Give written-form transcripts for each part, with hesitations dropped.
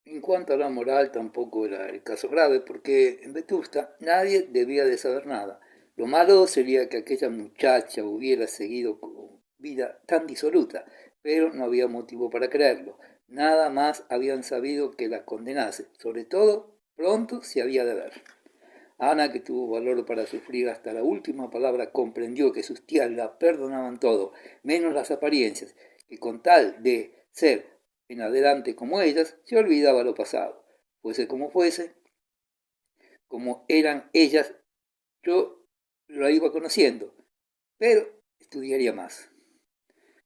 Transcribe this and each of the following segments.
En cuanto a la moral, tampoco era el caso grave, porque en Vetusta nadie debía de saber nada. Lo malo sería que aquella muchacha hubiera seguido con vida tan disoluta, pero no había motivo para creerlo. Nada más habían sabido que la condenase, sobre todo pronto se había de ver. Ana, que tuvo valor para sufrir hasta la última palabra, comprendió que sus tías la perdonaban todo, menos las apariencias, que con tal de ser en adelante como ellas, se olvidaba lo pasado. Fuese como fuese, como eran ellas, yo la iba conociendo, pero estudiaría más.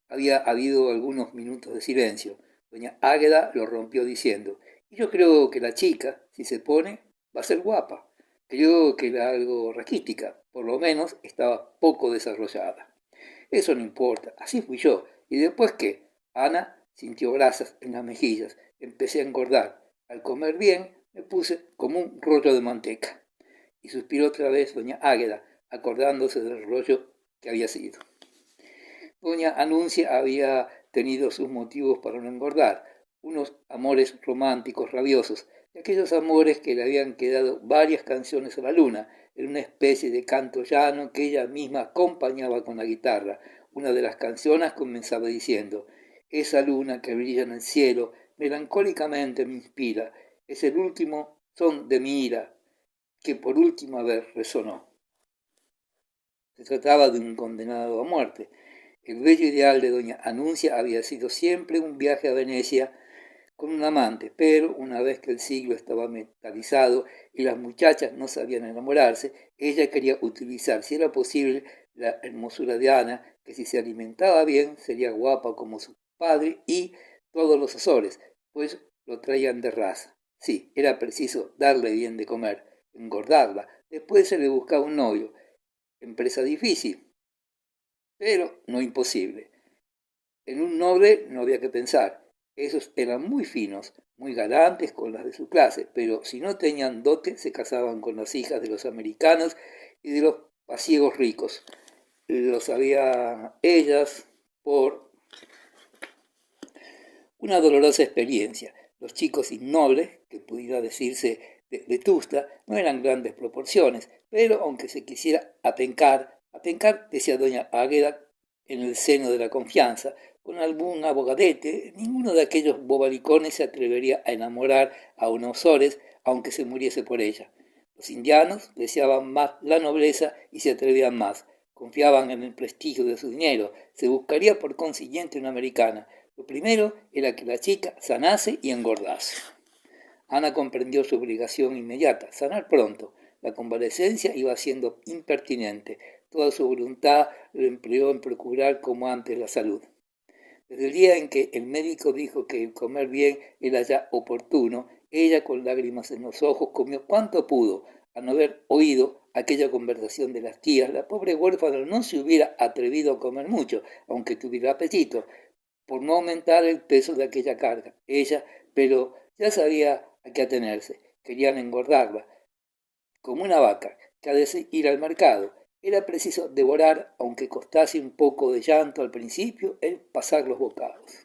Había habido algunos minutos de silencio. Doña Águeda lo rompió diciendo, y yo creo que la chica, si se pone, va a ser guapa. Creo que era algo raquítica, por lo menos estaba poco desarrollada. Eso no importa, así fui yo. ¿Y después qué? Ana sintió grasas en las mejillas. Empecé a engordar. Al comer bien, me puse como un rollo de manteca. Y suspiró otra vez doña Águeda, acordándose del rollo que había sido. Doña Anuncia había tenido sus motivos para no engordar, unos amores románticos rabiosos, de aquellos amores que le habían quedado varias canciones a la luna, en una especie de canto llano que ella misma acompañaba con la guitarra. Una de las canciones comenzaba diciendo, esa luna que brilla en el cielo, melancólicamente me inspira, es el último son de mi ira, que por última vez resonó. Se trataba de un condenado a muerte. El bello ideal de doña Anuncia había sido siempre un viaje a Venecia con un amante, pero una vez que el siglo estaba metalizado y las muchachas no sabían enamorarse, ella quería utilizar, si era posible, la hermosura de Ana, que si se alimentaba bien sería guapa como su padre y todos los Azores, pues lo traían de raza. Sí, era preciso darle bien de comer, engordarla, después se le buscaba un novio. Empresa difícil, pero no imposible. En un noble no había que pensar. Esos eran muy finos, muy galantes con las de su clase, pero si no tenían dote se casaban con las hijas de los americanos y de los pasiegos ricos. Lo sabían ellas por una dolorosa experiencia. Los chicos innobles, que pudiera decirse de Vetusta, no eran grandes proporciones, pero aunque se quisiera apencar, decía doña Águeda, en el seno de la confianza, con algún abogadete, ninguno de aquellos bobalicones se atrevería a enamorar a una Osores, aunque se muriese por ella. Los indianos deseaban más la nobleza y se atrevían más, confiaban en el prestigio de su dinero, se buscaría por consiguiente una americana. Lo primero era que la chica sanase y engordase. Ana comprendió su obligación inmediata, sanar pronto. La convalecencia iba siendo impertinente. Toda su voluntad lo empleó en procurar como antes la salud. Desde el día en que el médico dijo que el comer bien era ya oportuno, ella con lágrimas en los ojos comió cuanto pudo. A no haber oído aquella conversación de las tías, la pobre huérfana no se hubiera atrevido a comer mucho, aunque tuviera apetito, por no aumentar el peso de aquella carga. Ella, pero ya sabía a qué atenerse. Querían engordarla, como una vaca que ha de ir al mercado. Era preciso devorar, aunque costase un poco de llanto al principio, el pasar los bocados.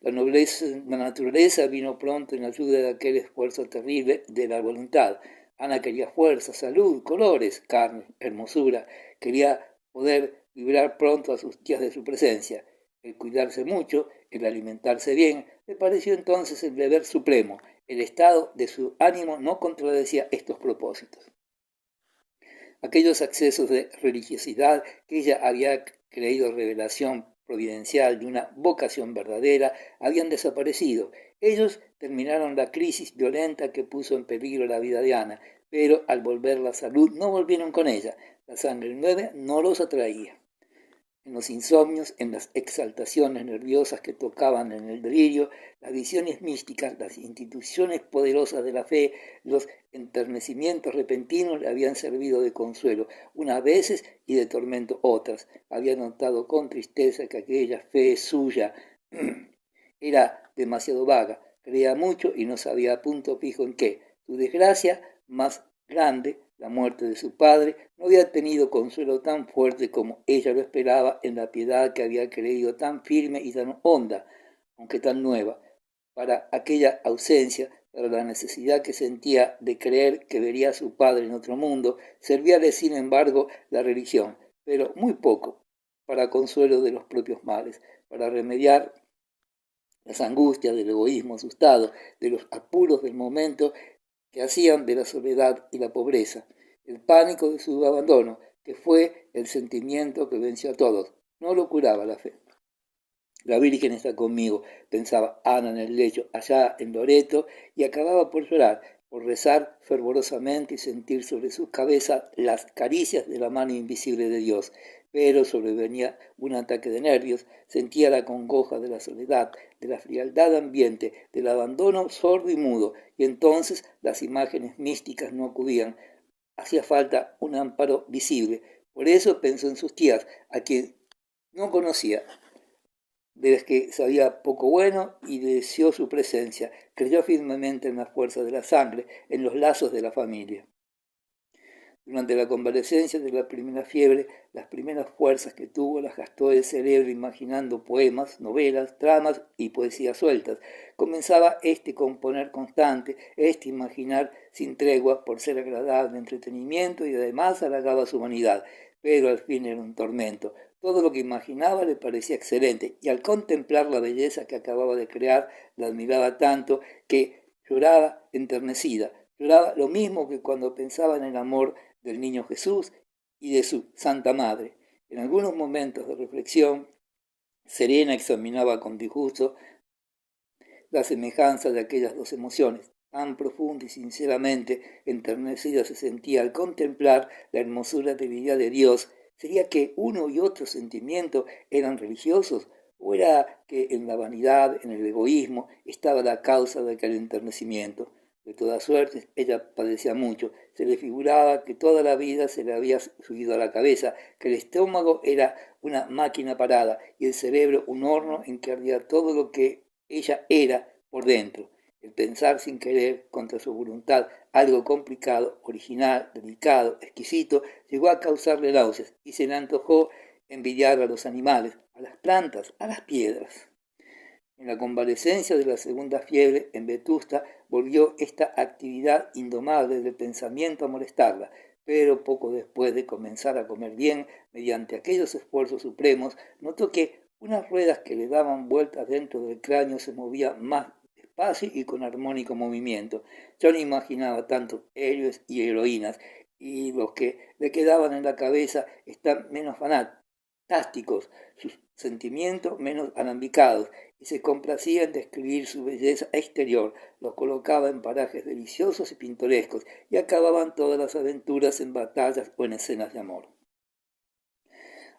La naturaleza vino pronto en ayuda de aquel esfuerzo terrible de la voluntad. Ana quería fuerza, salud, colores, carne, hermosura. Quería poder librar pronto a sus tías de su presencia. El cuidarse mucho, el alimentarse bien, le pareció entonces el deber supremo. El estado de su ánimo no contradecía estos propósitos. Aquellos accesos de religiosidad que ella había creído revelación providencial de una vocación verdadera habían desaparecido. Ellos terminaron la crisis violenta que puso en peligro la vida de Ana, pero al volver la salud no volvieron con ella. La sangre nueva no los atraía. En los insomnios, en las exaltaciones nerviosas que tocaban en el delirio, las visiones místicas, las instituciones poderosas de la fe, los enternecimientos repentinos le habían servido de consuelo, unas veces y de tormento otras. Había notado con tristeza que aquella fe suya era demasiado vaga, creía mucho y no sabía a punto fijo en qué. Su desgracia más grande, la muerte de su padre, no había tenido consuelo tan fuerte como ella lo esperaba en la piedad que había creído tan firme y tan honda, aunque tan nueva. para aquella ausencia, para la necesidad que sentía de creer que vería a su padre en otro mundo, servíale sin embargo la religión, pero muy poco para consuelo de los propios males, para remediar las angustias del egoísmo asustado, de los apuros del momento que hacían de la soledad y la pobreza, el pánico de su abandono, que fue el sentimiento que venció a todos. No lo curaba la fe. La Virgen está conmigo, pensaba Ana en el lecho, allá en Loreto, y acababa por llorar, por rezar fervorosamente y sentir sobre su cabeza las caricias de la mano invisible de Dios. Pero sobrevenía un ataque de nervios, sentía la congoja de la soledad, de la frialdad ambiente, del abandono sordo y mudo, y entonces las imágenes místicas no acudían. Hacía falta un amparo visible. Por eso pensó en sus tías, a quien no conocía, de las que sabía poco bueno, y deseó su presencia. Creyó firmemente en la fuerza de la sangre, en los lazos de la familia. Durante la convalecencia de la primera fiebre, las primeras fuerzas que tuvo las gastó el cerebro imaginando poemas, novelas, tramas y poesías sueltas. Comenzaba componer constante, imaginar sin tregua por ser agradable entretenimiento y además halagaba su humanidad, pero al fin era un tormento. Todo lo que imaginaba le parecía excelente y al contemplar la belleza que acababa de crear, la admiraba tanto que lloraba enternecida. Lloraba lo mismo que cuando pensaba en el amor del niño Jesús y de su Santa Madre. En algunos momentos de reflexión, serena examinaba con disgusto la semejanza de aquellas dos emociones. Tan profunda y sinceramente enternecida se sentía al contemplar la hermosura de vida de Dios. ¿Sería que uno y otro sentimiento eran religiosos? ¿O era que en la vanidad, en el egoísmo, estaba la causa de aquel enternecimiento? De todas suertes, ella padecía mucho. Se le figuraba que toda la vida se le había subido a la cabeza, que el estómago era una máquina parada y el cerebro un horno en que ardía todo lo que ella era por dentro. El pensar sin querer, contra su voluntad, algo complicado, original, delicado, exquisito, llegó a causarle náuseas y se le antojó envidiar a los animales, a las plantas, a las piedras. En la convalecencia de la segunda fiebre en Vetusta volvió esta actividad indomable del pensamiento a molestarla, pero poco después de comenzar a comer bien, mediante aquellos esfuerzos supremos, notó que unas ruedas que le daban vueltas dentro del cráneo se movían más despacio y con armónico movimiento. Yo no imaginaba tantos héroes y heroínas, y los que le quedaban en la cabeza están menos fantásticos, sus sentimientos menos alambicados, y se complacía en describir su belleza exterior, los colocaba en parajes deliciosos y pintorescos, y acababan todas las aventuras en batallas o en escenas de amor.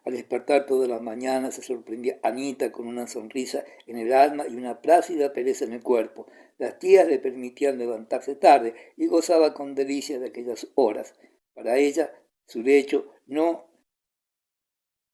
Al despertar todas las mañanas se sorprendía Anita con una sonrisa en el alma y una plácida pereza en el cuerpo. Las tías le permitían levantarse tarde y gozaba con delicia de aquellas horas. Para ella, su lecho no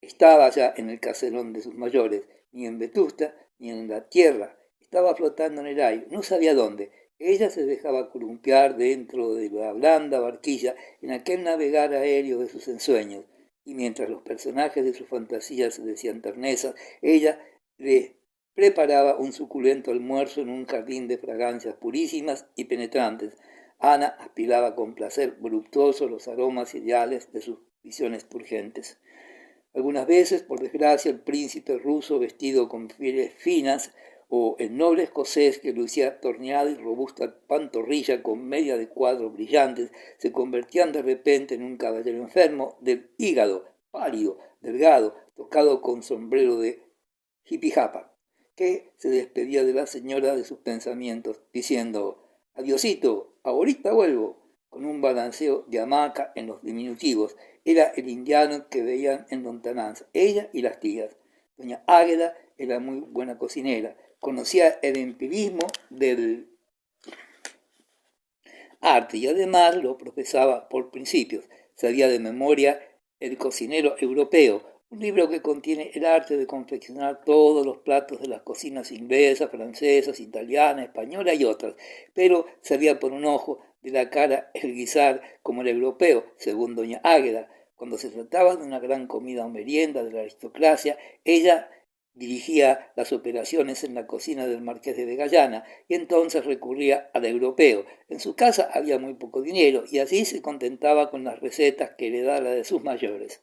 estaba ya en el caserón de sus mayores, ni en Vetusta, ni en la tierra. Estaba flotando en el aire, no sabía dónde. Ella se dejaba columpiar dentro de la blanda barquilla en aquel navegar aéreo de sus ensueños. Y mientras los personajes de su fantasía se decían ternezas, ella le preparaba un suculento almuerzo en un jardín de fragancias purísimas y penetrantes. Ana aspiraba con placer voluptuoso los aromas ideales de sus visiones turgentes. Algunas veces, por desgracia, el príncipe ruso vestido con pieles finas o el noble escocés que lucía torneada y robusta pantorrilla con media de cuadros brillantes se convertían de repente en un caballero enfermo del hígado, pálido, delgado, tocado con sombrero de jipijapa, que se despedía de la señora de sus pensamientos, diciendo: «Adiosito, ahorita vuelvo», con un balanceo de hamaca en los diminutivos. Era el indiano que veían en lontananza, ella y las tías. Doña Águeda era muy buena cocinera, conocía el empirismo del arte y además lo profesaba por principios. Sabía de memoria El cocinero europeo, un libro que contiene el arte de confeccionar todos los platos de las cocinas inglesas, francesas, italianas, españolas y otras, pero sabía por un ojo de la cara el guisar como el europeo, según doña Águeda. Cuando se trataba de una gran comida o merienda de la aristocracia, ella dirigía las operaciones en la cocina del marqués de Vegallana y entonces recurría al europeo. En su casa había muy poco dinero y así se contentaba con las recetas que heredara de sus mayores.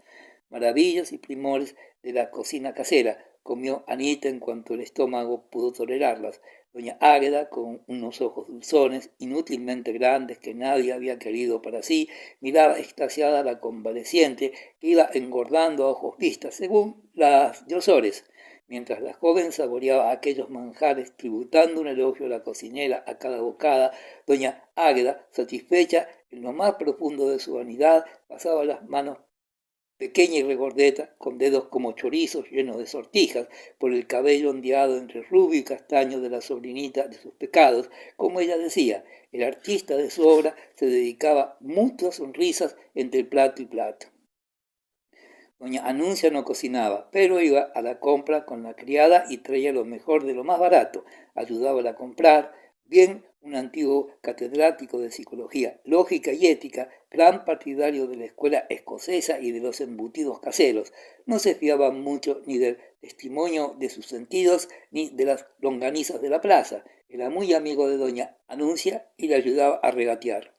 Maravillas y primores de la cocina casera comió Anita en cuanto el estómago pudo tolerarlas. Doña Águeda, con unos ojos dulzones, inútilmente grandes que nadie había querido para sí, miraba extasiada a la convaleciente que iba engordando a ojos vistas, según las grosores, mientras la joven saboreaba aquellos manjares, tributando un elogio a la cocinera a cada bocada. Doña Águeda, satisfecha en lo más profundo de su vanidad, pasaba las manos pequeña y regordeta, con dedos como chorizos llenos de sortijas, por el cabello ondeado entre rubio y castaño de la sobrinita de sus pecados. Como ella decía, el artista de su obra se dedicaba mutuas sonrisas entre plato y plato. Doña Anuncia no cocinaba, pero iba a la compra con la criada y traía lo mejor de lo más barato. Ayudaba a comprar. Bien, un antiguo catedrático de psicología lógica y ética, gran partidario de la escuela escocesa y de los embutidos caseros, no se fiaba mucho ni del testimonio de sus sentidos ni de las longanizas de la plaza. Era muy amigo de doña Anuncia y le ayudaba a regatear.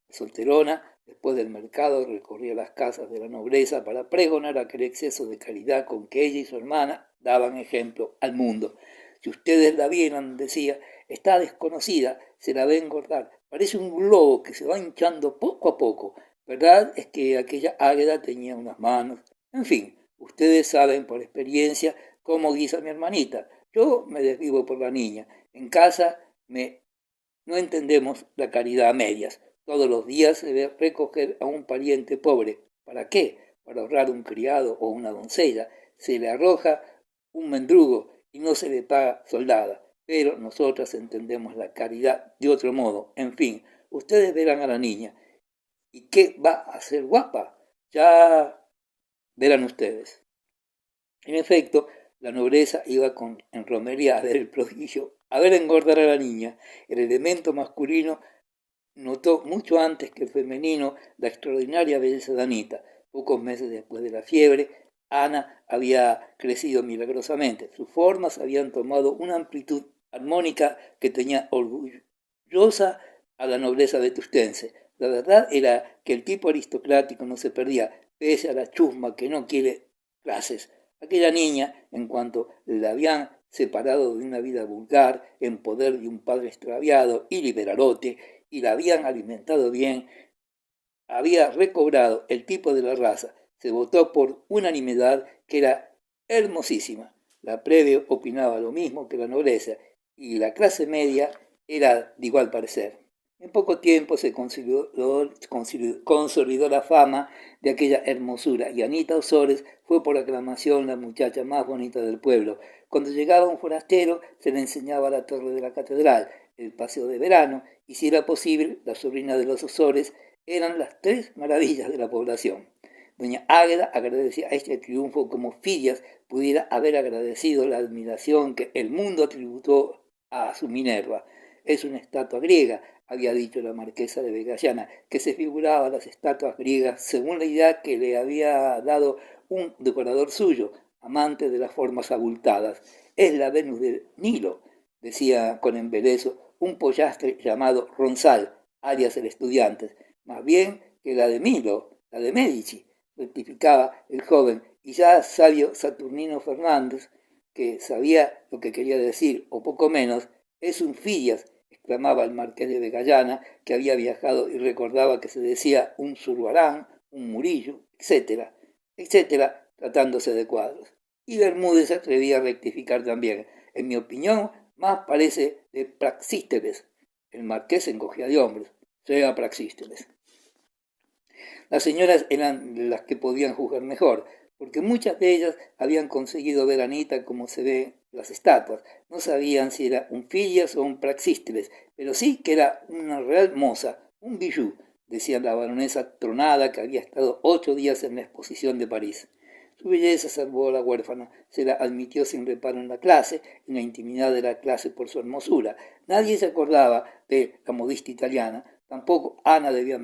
La solterona, después del mercado, recorría las casas de la nobleza para pregonar aquel exceso de caridad con que ella y su hermana daban ejemplo al mundo. Si ustedes la vieran, decía, está desconocida, se la ve engordar, parece un globo que se va hinchando poco a poco. Verdad es que aquella Águeda tenía unas manos. En fin, ustedes saben por experiencia cómo guisa mi hermanita. Yo me desvivo por la niña. En casa no entendemos la caridad a medias. Todos los días se debe recoger a un pariente pobre. ¿Para qué? Para ahorrar un criado o una doncella. Se le arroja un mendrugo y no se le paga soldada. Pero nosotras entendemos la caridad de otro modo. En fin, ustedes verán a la niña. ¿Y qué va a ser guapa? Ya verán ustedes. En efecto, la nobleza iba en romería a ver el prodigio, a ver engordar a la niña. El elemento masculino notó mucho antes que el femenino la extraordinaria belleza de Anita. Pocos meses después de la fiebre, Ana había crecido milagrosamente. Sus formas habían tomado una amplitud armónica que tenía orgullosa a la nobleza vetustense. La verdad era que el tipo aristocrático no se perdía, pese a la chusma que no quiere clases. Aquella niña, en cuanto la habían separado de una vida vulgar, en poder de un padre extraviado y liberalote, y la habían alimentado bien, había recobrado el tipo de la raza. Se votó por unanimidad que era hermosísima. La plebe opinaba lo mismo que la nobleza y la clase media era de igual parecer. En poco tiempo se consolidó la fama de aquella hermosura y Anita Osores fue por aclamación la muchacha más bonita del pueblo. Cuando llegaba un forastero se le enseñaba la torre de la catedral, el paseo de verano y, si era posible, la sobrina de los Osores. Eran las tres maravillas de la población. Doña Águeda agradecía a este triunfo como Fidias pudiera haber agradecido la admiración que el mundo atributó a su Minerva. Es una estatua griega, había dicho la marquesa de Vegallana, que se figuraba a las estatuas griegas según la idea que le había dado un decorador suyo, amante de las formas abultadas. Es la Venus del Nilo, decía con embeleso un pollastre llamado Ronsal, alias el estudiante, más bien que la de Milo, la de Medici, rectificaba el joven y ya sabio Saturnino Fernández, que sabía lo que quería decir, o poco menos, es un Fidias, exclamaba el marqués de Vegallana, que había viajado y recordaba que se decía un Zurbarán, un Murillo, etcétera, etcétera, tratándose de cuadros. Y Bermúdez se atrevía a rectificar también. En mi opinión, más parece de Praxíteles. El marqués se encogía de hombros. Sea Praxíteles. Las señoras eran las que podían juzgar mejor, porque muchas de ellas habían conseguido ver a Anita como se ve las estatuas. No sabían si era un Fidias o un Praxíteles, pero sí que era una real moza, un bijou, decía la baronesa tronada que había estado 8 días en la exposición de París. Su belleza salvó a la huérfana, se la admitió sin reparo en la clase, en la intimidad de la clase por su hermosura. Nadie se acordaba de la modista italiana, tampoco Ana debía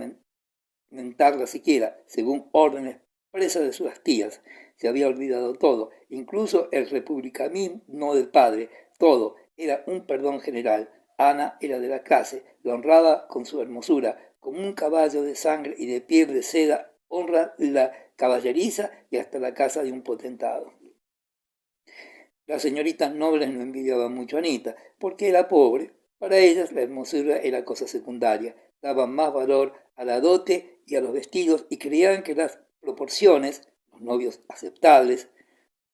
mentarla siquiera, según órdenes expresas de sus tías. se había olvidado todo, incluso el republicanismo del padre, todo, era un perdón general. Ana era de la clase, lo honraba con su hermosura, como un caballo de sangre y de piel de seda, honra la caballeriza y hasta la casa de un potentado. Las señoritas nobles no envidiaban mucho a Anita, porque era pobre. Para ellas la hermosura era cosa secundaria, daban más valor a la dote y a los vestidos y creían que las proporciones, los novios aceptables,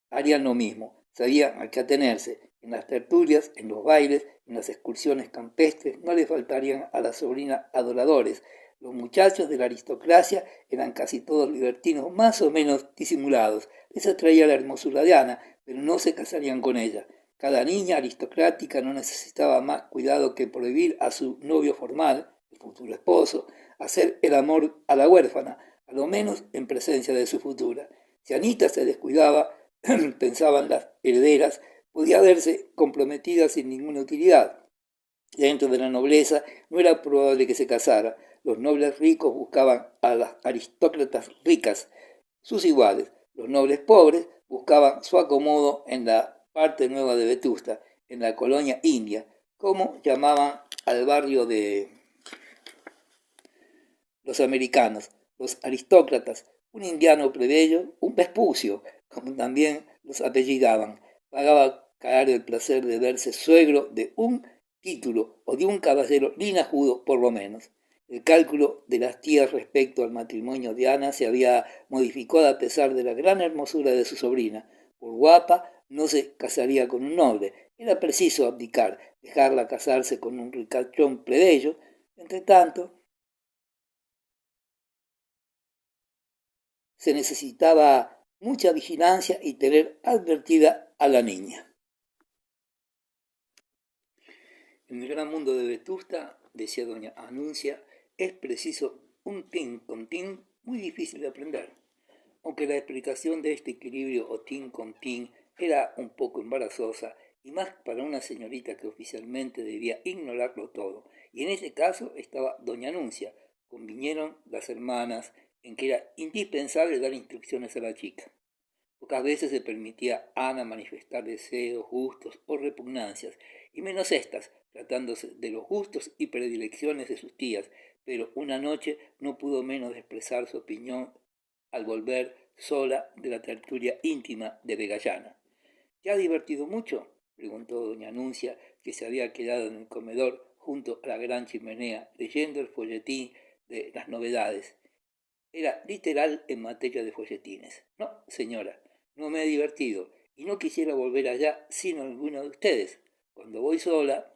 harían lo mismo, sabían a qué atenerse. En las tertulias, en los bailes, en las excursiones campestres no le faltarían a la sobrina adoradores. Los muchachos de la aristocracia eran casi todos libertinos, más o menos disimulados. Les atraía la hermosura de Ana, pero no se casarían con ella. Cada niña aristocrática no necesitaba más cuidado que prohibir a su novio formal, el futuro esposo, hacer el amor a la huérfana, a lo menos en presencia de su futura. Si Anita se descuidaba, pensaban las herederas, podía verse comprometida sin ninguna utilidad. Dentro de la nobleza no era probable que se casara. Los nobles ricos buscaban a las aristócratas ricas, sus iguales. Los nobles pobres buscaban su acomodo en la parte nueva de Vetusta, en la colonia india, como llamaban al barrio de los americanos, los aristócratas, un indiano plebeyo, un Vespucio, como también los apellidaban. Pagaba caro el placer de verse suegro de un título o de un caballero linajudo por lo menos. El cálculo de las tías respecto al matrimonio de Ana se había modificado a pesar de la gran hermosura de su sobrina. Por guapa no se casaría con un noble. Era preciso abdicar, dejarla casarse con un ricachón plebeyo. Entre tanto, se necesitaba mucha vigilancia y tener advertida a la niña. En el gran mundo de Vetusta, decía doña Anuncia, es preciso un tin con tin muy difícil de aprender. Aunque la explicación de este equilibrio o tin con tin era un poco embarazosa, y más para una señorita que oficialmente debía ignorarlo todo. Y en ese caso estaba doña Anuncia. Convinieron las hermanas en que era indispensable dar instrucciones a la chica. Pocas veces se permitía a Ana manifestar deseos, gustos o repugnancias, y menos estas, tratándose de los gustos y predilecciones de sus tías, pero una noche no pudo menos de expresar su opinión al volver sola de la tertulia íntima de Vegallana. ¿Te ha divertido mucho?, preguntó doña Anuncia, que se había quedado en el comedor junto a la gran chimenea, leyendo el folletín de las novedades. Era literal en materia de folletines. No, señora, no me he divertido y no quisiera volver allá sin alguno de ustedes. Cuando voy sola...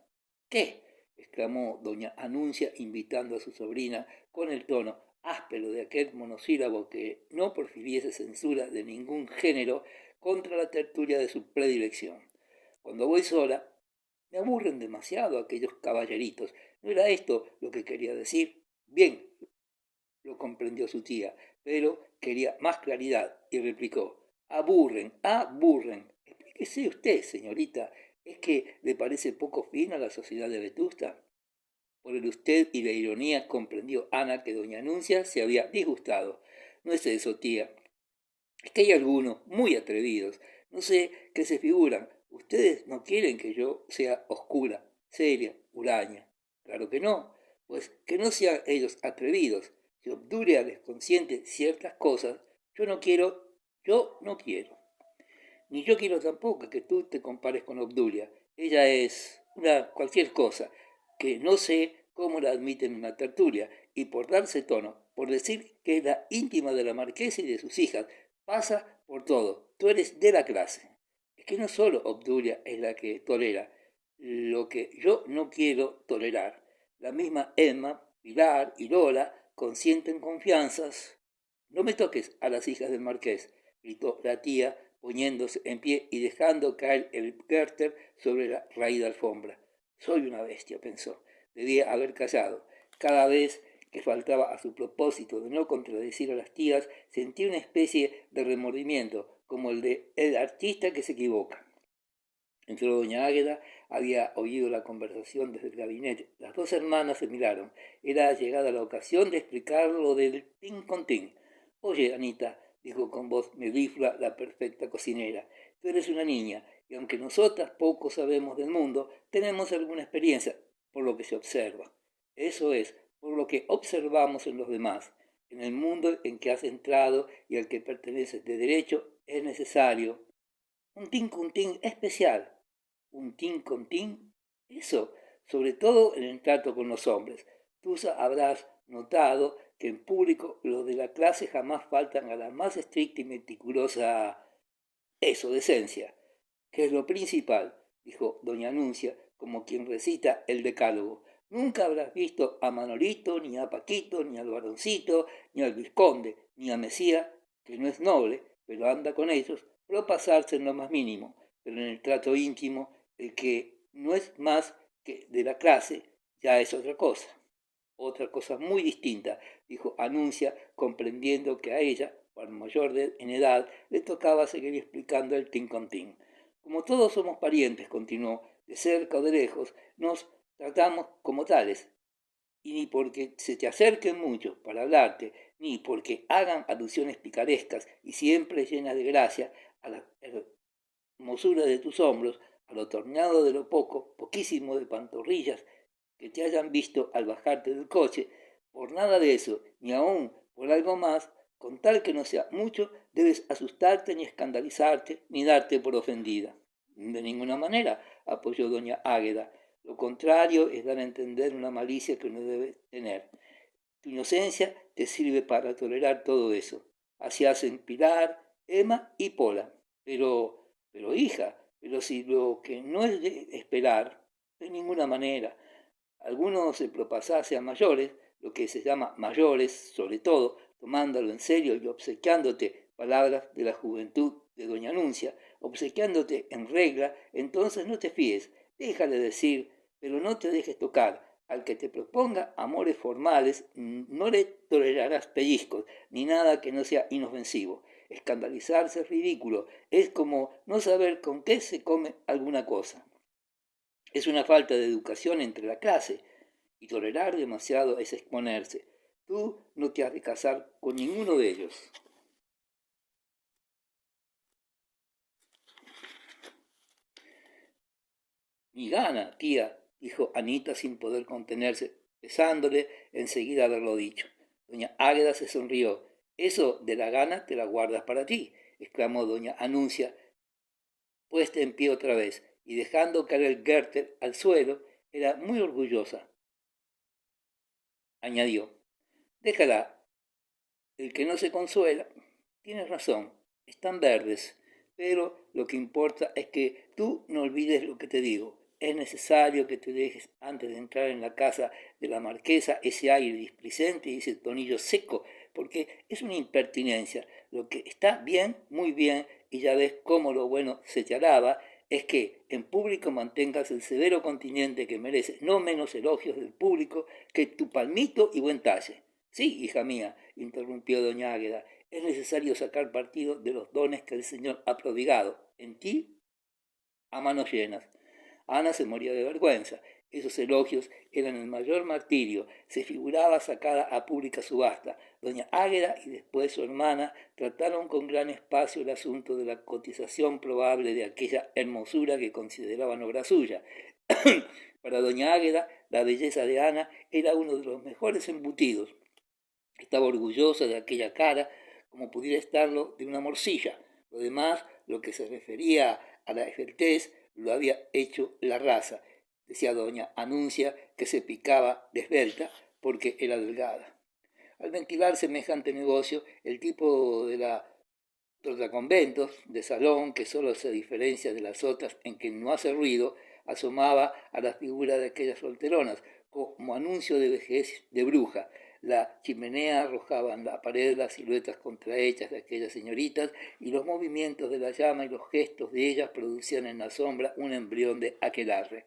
¿Qué?, exclamó doña Anuncia, invitando a su sobrina con el tono áspero de aquel monosílabo que no profiriese censura de ningún género contra la tertulia de su predilección. Cuando voy sola, me aburren demasiado aquellos caballeritos. ¿No era esto lo que quería decir? Bien, lo comprendió su tía, pero quería más claridad y replicó: aburren, aburren. Explíquese usted, señorita, ¿es que le parece poco fino a la sociedad de Vetusta? Por el usted y la ironía comprendió Ana que doña Anuncia se había disgustado. No es eso, tía. Es que hay algunos muy atrevidos. No sé qué se figuran. Ustedes no quieren que yo sea oscura, seria, huraña. Claro que no. Pues que no sean ellos atrevidos. Si Obdulia les consiente ciertas cosas, yo no quiero. Ni yo quiero tampoco que tú te compares con Obdulia. Ella es una cualquier cosa, que no sé cómo la admiten en la tertulia, y por darse tono, por decir que es la íntima de la marquesa y de sus hijas, pasa por todo. Tú eres de la clase. Es que no solo Obdulia es la que tolera lo que yo no quiero tolerar. La misma Emma, Pilar y Lola consienten confianzas. No me toques a las hijas del marqués, gritó la tía, poniéndose en pie y dejando caer el gárter sobre la raída alfombra. Soy una bestia, pensó. Debía haber callado. Cada vez que faltaba a su propósito de no contradecir a las tías, sentía una especie de remordimiento, como el de el artista que se equivoca. Entró doña Águeda, había oído la conversación desde el gabinete. Las dos hermanas se miraron. Era llegada la ocasión de explicar lo del tin con tin. Oye, Anita, dijo con voz meliflua la perfecta cocinera. Tú eres una niña, y aunque nosotras poco sabemos del mundo, tenemos alguna experiencia, por lo que se observa. Eso es, por lo que observamos en los demás. En el mundo en que has entrado y al que perteneces de derecho, es necesario un tincuntín especial. Un tincontín. Eso, sobre todo en el trato con los hombres. Tú habrás notado que en público los de la clase jamás faltan a la más estricta y meticulosa decencia, que es lo principal, dijo doña Anuncia, como quien recita el decálogo. Nunca habrás visto a Manolito, ni a Paquito, ni al varoncito, ni al vizconde, ni a Mesía, que no es noble, pero anda con ellos, propasarse en lo más mínimo, pero en el trato íntimo, el que no es más que de la clase, ya es otra cosa muy distinta, dijo Anuncia, comprendiendo que a ella, por mayor en edad, le tocaba seguir explicando el tin-con-tin. Como todos somos parientes, continuó, de cerca o de lejos, nos tratamos como tales, y ni porque se te acerquen mucho para hablarte, ni porque hagan alusiones picarescas y siempre llenas de gracia a la hermosura de tus hombros, a lo torneado de lo poquísimo de pantorrillas que te hayan visto al bajarte del coche, por nada de eso, ni aún por algo más, con tal que no sea mucho, debes asustarte ni escandalizarte, ni darte por ofendida. De ninguna manera, apoyó doña Águeda. Lo contrario es dar a entender una malicia que no debe tener. Tu inocencia te sirve para tolerar todo eso. Así hacen Pilar, Emma y Pola. Pero hija, pero si lo que no es de esperar, de ninguna manera. Algunos se propasase a mayores, lo que se llama mayores, sobre todo, tomándolo en serio y obsequiándote palabras de la juventud de doña Anuncia, obsequiándote en regla, entonces no te fíes, déjale decir, pero no te dejes tocar. Al que te proponga amores formales, no le tolerarás pellizcos, ni nada que no sea inofensivo. Escandalizarse es ridículo, es como no saber con qué se come alguna cosa. Es una falta de educación entre la clase, y tolerar demasiado es exponerse. Tú no te has de casar con ninguno de ellos. Ni gana, tía, dijo Anita sin poder contenerse, pesándole enseguida haberlo dicho. Doña Águeda se sonrió. Eso de la gana te la guardas para ti, exclamó doña Anuncia, puesta en pie otra vez, y dejando caer el Goethe al suelo, era muy orgullosa. Añadió, déjala, el que no se consuela, tienes razón, están verdes, pero lo que importa es que tú no olvides lo que te digo. Es necesario que te dejes, antes de entrar en la casa de la marquesa, ese aire displicente y ese tonillo seco, porque es una impertinencia. Lo que está bien, muy bien, y ya ves cómo lo bueno se te alaba, es que en público mantengas el severo continente que merece no menos elogios del público que tu palmito y buen talle. Sí, hija mía, interrumpió doña Águeda, es necesario sacar partido de los dones que el Señor ha prodigado en ti a manos llenas. Ana se moría de vergüenza. Esos elogios eran el mayor martirio. Se figuraba sacada a pública subasta. Doña Águeda y después su hermana trataron con gran espacio el asunto de la cotización probable de aquella hermosura que consideraban obra suya. Para doña Águeda, la belleza de Ana era uno de los mejores embutidos. Estaba orgullosa de aquella cara, como pudiera estarlo de una morcilla. Lo demás, lo que se refería a la esbeltez, lo había hecho la raza. Decía doña Anuncia que se picaba de esbelta porque era delgada. Al ventilar semejante negocio, el tipo de la conventos de salón, que solo se diferencia de las otras en que no hace ruido, asomaba a la figura de aquellas solteronas, como anuncio de vejez de bruja. La chimenea arrojaba en la pared las siluetas contrahechas de aquellas señoritas y los movimientos de la llama y los gestos de ellas producían en la sombra un embrión de aquelarre.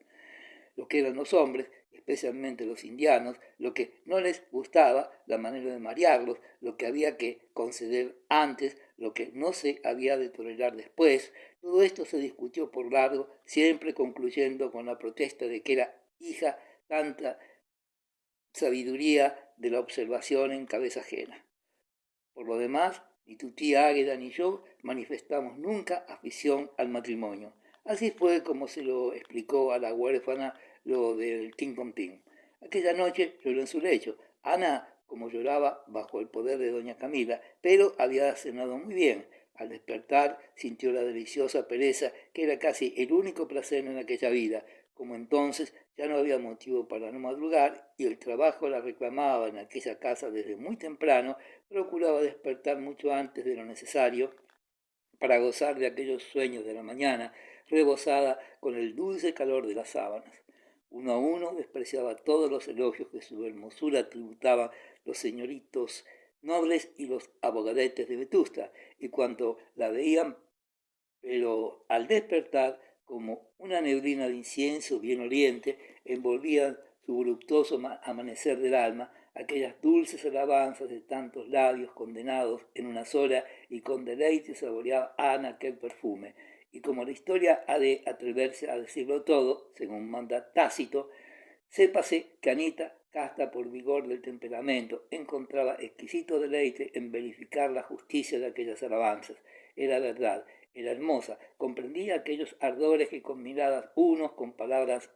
Lo que eran los hombres, especialmente los indianos, lo que no les gustaba, la manera de marearlos, lo que había que conceder antes, lo que no se había de tolerar después, todo esto se discutió por largo, siempre concluyendo con la protesta de que era hija tanta sabiduría de la observación en cabeza ajena. Por lo demás, Ni tu tía Águeda ni yo manifestamos nunca afición al matrimonio. Así fue como se lo explicó a la huérfana lo del tin. Aquella noche lloró en su lecho. Ana, como lloraba, bajo el poder de doña Camila, pero había cenado muy bien. Al despertar sintió la deliciosa pereza que era casi el único placer en aquella vida. Como entonces ya no había motivo para no madrugar y el trabajo la reclamaba en aquella casa desde muy temprano, procuraba despertar mucho antes de lo necesario para gozar de aquellos sueños de la mañana, rebosada con el dulce calor de las sábanas. Uno a uno despreciaba todos los elogios que su hermosura tributaban los señoritos nobles y los abogadetes de Vetusta, y cuando la veían, pero al despertar, como una neblina de incienso bien oliente, envolvían su voluptuoso amanecer del alma, aquellas dulces alabanzas de tantos labios condenados en una sola, y con deleite saboreaba Ana aquel perfume. Y como la historia ha de atreverse a decirlo todo, según manda Tácito, sépase que Anita, casta por vigor del temperamento, encontraba exquisito deleite en verificar la justicia de aquellas alabanzas. Era verdad, era hermosa, comprendía aquellos ardores que con miradas unos, con palabras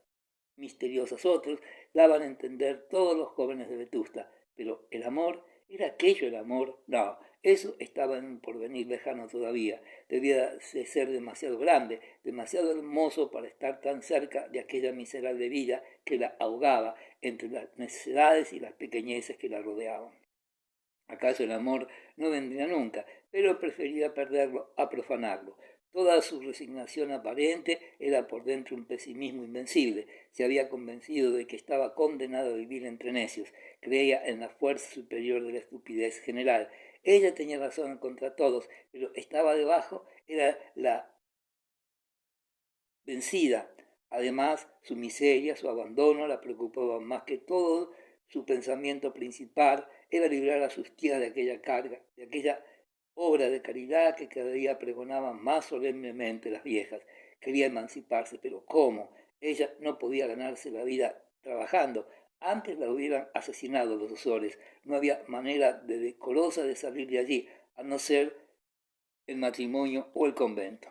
misteriosas otros, daban a entender todos los jóvenes de Vetusta. Pero el amor, ¿era aquello el amor? No, eso estaba en un porvenir lejano todavía. Debía de ser demasiado grande, demasiado hermoso para estar tan cerca de aquella miserable vida que la ahogaba entre las necesidades y las pequeñeces que la rodeaban. ¿Acaso el amor no vendría nunca? Pero prefería perderlo a profanarlo. Toda su resignación aparente era por dentro un pesimismo invencible. Se había convencido de que estaba condenado a vivir entre necios. Creía en la fuerza superior de la estupidez general. Ella tenía razón contra todos, pero estaba debajo, era la vencida. Además, su miseria, su abandono la preocupaban más que todo. Su pensamiento principal era librar a sus tías de aquella carga, de aquella obra de caridad que cada día pregonaban más solemnemente las viejas. Quería emanciparse, pero ¿cómo? Ella no podía ganarse la vida trabajando. Antes la hubieran asesinado los Osores. No había manera decorosa de salir de allí, a no ser el matrimonio o el convento.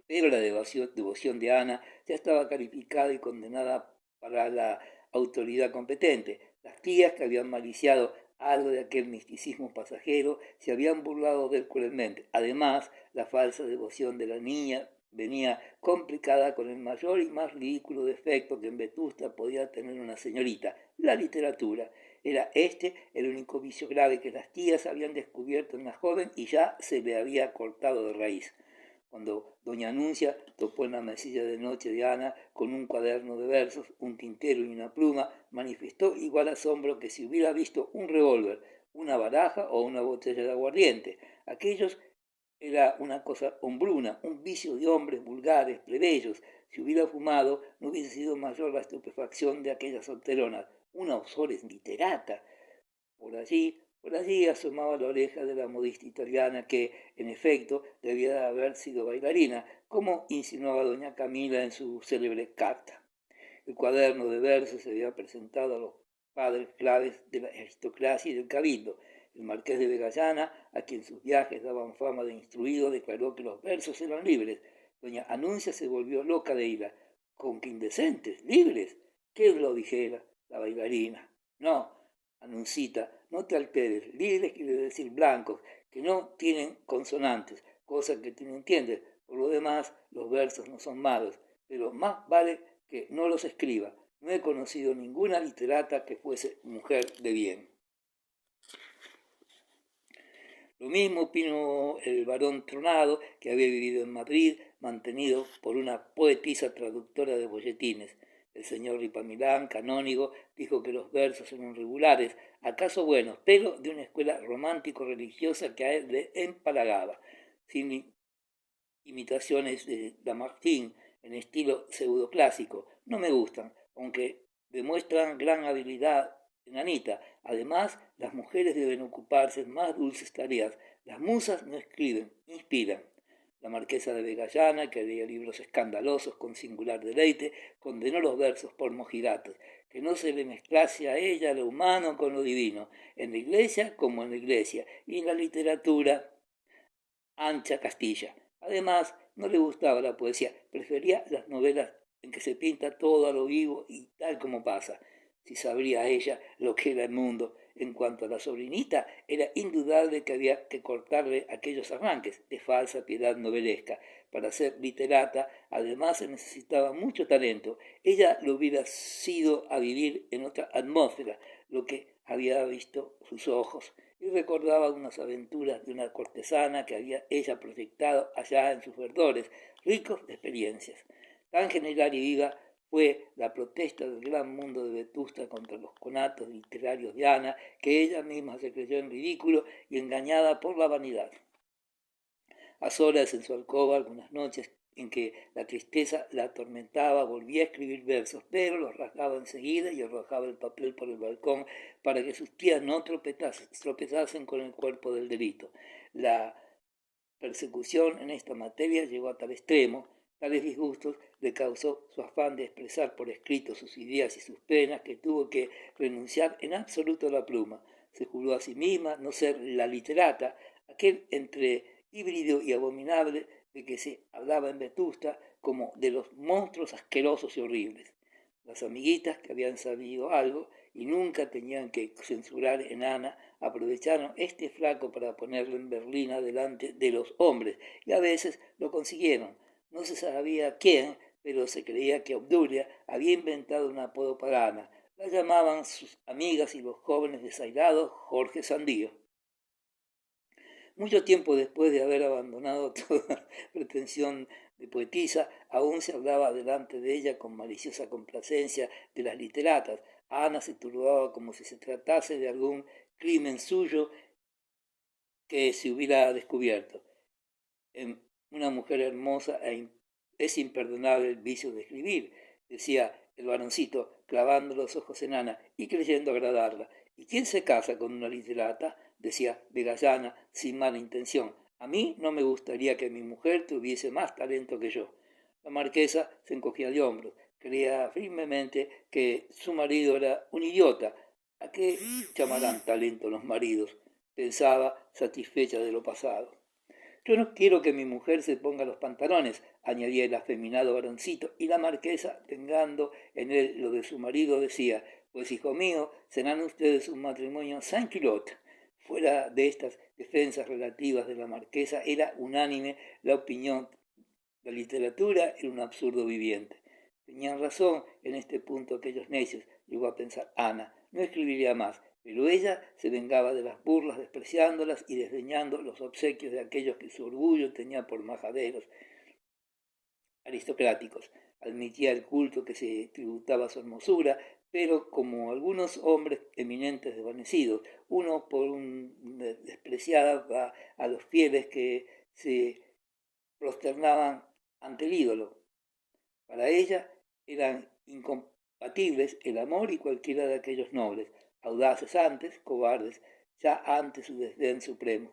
Pero la devoción de Ana ya estaba calificada y condenada para la autoridad competente. Las tías que habían maliciado algo de aquel misticismo pasajero se habían burlado de él cruelmente. Además, la falsa devoción de la niña venía complicada con el mayor y más ridículo defecto que en Vetusta podía tener una señorita, la literatura. Era este el único vicio grave que las tías habían descubierto en la joven y ya se le había cortado de raíz. Cuando doña Anuncia topó en la mesilla de noche de Ana con un cuaderno de versos, un tintero y una pluma, manifestó igual asombro que si hubiera visto un revólver, una baraja o una botella de aguardiente. Aquellos era una cosa hombruna, un vicio de hombres vulgares, plebeyos. Si hubiera fumado, no hubiese sido mayor la estupefacción de aquellas solteronas. Una Osores literata. Por allí asomaba la oreja de la modista italiana que, en efecto, debía de haber sido bailarina, como insinuaba doña Camila en su célebre carta. El cuaderno de versos se había presentado a los padres claves de la aristocracia y del cabildo. El marqués de Vegallana, a quien sus viajes daban fama de instruido, declaró que los versos eran libres. Doña Anuncia se volvió loca de ira. ¿Con qué indecentes? ¿Libres? ¿Qué lo dijera? La bailarina. No, Anuncita, no te alteres. Libres quiere decir blancos, que no tienen consonantes, cosa que tú no entiendes. Por lo demás, los versos no son malos, pero más vale que no los escriba. No he conocido ninguna literata que fuese mujer de bien. Lo mismo opinó el varón Tronado, que había vivido en Madrid, mantenido por una poetisa traductora de folletines. El señor Ripamilán, canónigo, dijo que los versos eran regulares, acaso buenos, pero de una escuela romántico-religiosa que a él le empalagaba, sin imitaciones de Lamartine en estilo pseudoclásico. No me gustan, aunque demuestran gran habilidad en Anita. Además, las mujeres deben ocuparse en más dulces tareas. Las musas no escriben, inspiran. La marquesa de Vegallana, que leía libros escandalosos con singular deleite, condenó los versos por mojigatos, que no se le mezclase a ella lo humano con lo divino, en la iglesia como en la iglesia, y en la literatura ancha Castilla. Además, no le gustaba la poesía, prefería las novelas en que se pinta todo a lo vivo y tal como pasa. Si sabría ella lo que era el mundo. En cuanto a la sobrinita, era indudable que había que cortarle aquellos arranques de falsa piedad novelesca. Para ser literata, además, se necesitaba mucho talento. Ella lo hubiera sido a vivir en otra atmósfera, lo que había visto sus ojos, y recordaba unas aventuras de una cortesana que había ella proyectado allá en sus verdores, ricos de experiencias. Tan general y viva fue la protesta del gran mundo de Vetusta contra los conatos literarios de Ana, que ella misma se creyó en ridículo y engañada por la vanidad. A solas en su alcoba, algunas noches en que la tristeza la atormentaba, volvía a escribir versos, pero los rasgaba enseguida y arrojaba el papel por el balcón para que sus tías no tropezasen con el cuerpo del delito. La persecución en esta materia llegó a tal extremo, tales disgustos le causó su afán de expresar por escrito sus ideas y sus penas, que tuvo que renunciar en absoluto a la pluma. Se juró a sí misma no ser la literata, aquel entre híbrido y abominable de que se hablaba en Vetusta como de los monstruos asquerosos y horribles. Las amiguitas que habían sabido algo y nunca tenían que censurar en Ana, aprovecharon este flaco para ponerlo en berlina delante de los hombres, y a veces lo consiguieron. No se sabía quién, pero se creía que Obdulia había inventado un apodo para Ana. La llamaban sus amigas y los jóvenes desairados Jorge Sandío. Mucho tiempo después de haber abandonado toda pretensión de poetisa, aún se hablaba delante de ella con maliciosa complacencia de las literatas. Ana se turbaba como si se tratase de algún crimen suyo que se hubiera descubierto. En una mujer hermosa es imperdonable el vicio de escribir, decía el varoncito, clavando los ojos en Ana y creyendo agradarla. ¿Y quién se casa con una literata?, decía Vegallana sin mala intención. A mí no me gustaría que mi mujer tuviese más talento que yo. La marquesa se encogía de hombros. Creía firmemente que su marido era un idiota. ¿A qué llamarán talento los maridos?, pensaba, satisfecha de lo pasado. Yo no quiero que mi mujer se ponga los pantalones, añadía el afeminado varoncito, y la marquesa, vengando en él lo de su marido, decía, pues hijo mío, serán ustedes un matrimonio sans culotte. Fuera de estas defensas relativas de la marquesa, era unánime la opinión. La literatura era un absurdo viviente. Tenían razón en este punto aquellos necios, llegó a pensar Ana, no escribiría más, pero ella se vengaba de las burlas, despreciándolas y desdeñando los obsequios de aquellos que su orgullo tenía por majaderos aristocráticos. Admitía el culto que se tributaba a su hermosura, pero como algunos hombres eminentes desvanecidos, uno por un despreciaba a los fieles que se prosternaban ante el ídolo. Para ella eran incompatibles el amor y cualquiera de aquellos nobles, audaces antes, cobardes, ya ante su desdén supremo.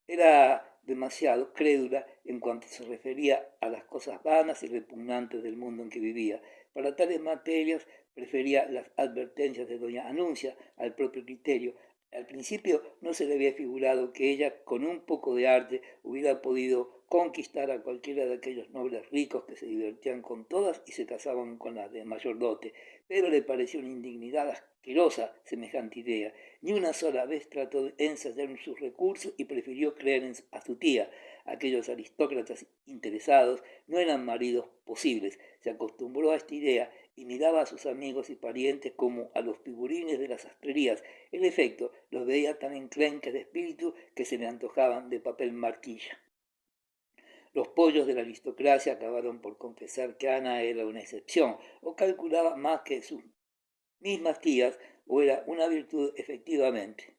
Era demasiado crédula en cuanto se refería a las cosas vanas y repugnantes del mundo en que vivía. Para tales materias prefería las advertencias de doña Anuncia al propio criterio. Al principio no se le había figurado que ella, con un poco de arte, hubiera podido conquistar a cualquiera de aquellos nobles ricos que se divertían con todas y se casaban con las de mayor dote, pero le pareció una indignidad asquerosa semejante idea. Ni una sola vez trató de ensayar sus recursos y prefirió creer a su tía. Aquellos aristócratas interesados no eran maridos posibles. Se acostumbró a esta idea y miraba a sus amigos y parientes como a los figurines de las sastrerías. En efecto, los veía tan enclenques de espíritu que se le antojaban de papel marquilla. Los pollos de la aristocracia acabaron por confesar que Ana era una excepción, o calculaba más que sus mismas tías, o era una virtud efectivamente.